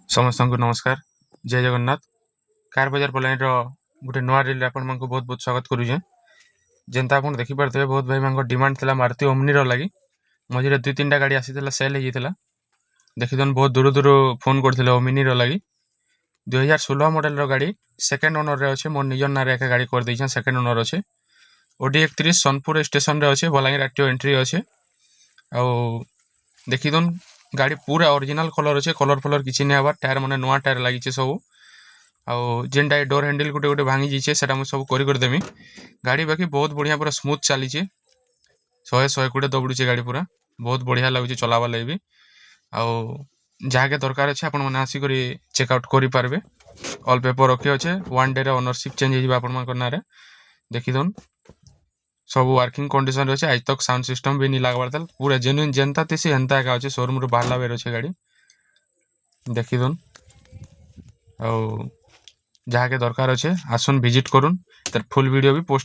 समस्त को नमस्कार जय जगन्नाथ कार बजार बलाणी गोटे नुआ रिल आपण बहुत बहुत स्वागत करुचे जेनता आप देखी पारे बहुत भाई मान डिमांड थी मारुति ओमनी लगी मझे 2-3 टा गाड़ी आसी सेल होता देखीदन बहुत दूर दूर फोन करते ओमिनी लगी 2016 मॉडल गाड़ी सेकेंड ओनर रे अच्छे मोर निजर ना एक गाड़ी कर दे सेकेंड ओनर अच्छे ओडी 31 सोनपुर स्टेशन रे अच्छे बलांगीर आरटीओ एंट्री अच्छे आ देखीदन गाड़ी पूरा ओरिजिनल कलर अच्छे कलर फलर किसी नहीं हबार टायर मैंने नुआ टायर लगी सब आनटा डोर हैंडल गोटे गोटे भांगी जाइए से सब करदेमी गाड़ी बाकी बहुत बढ़िया पूरा स्मूथ चली 100-120 दौड़े गाड़ी पूरा बहुत बढ़िया लगुच चलावा लगे भी जहाँके दरकार अच्छे आपण मैंने आसिक चेकआउट करेंगे ऑल पेपर रखी अच्छे 1 डे ओनरशिप चेंज हो देखीदन सब वर्किंग कंडीशन अच्छे आज तक साउंड सिस्टम भी नहीं लगवार था पूरा जेन्युइन जेनता थी हेन्ता एका अच्छे शोरूम रू बाहर बेर अच्छे गाड़ी देखीदन जहाँके दरकार अच्छे आसन विजिट करूँ तार फुल वीडियो भी पोस्ट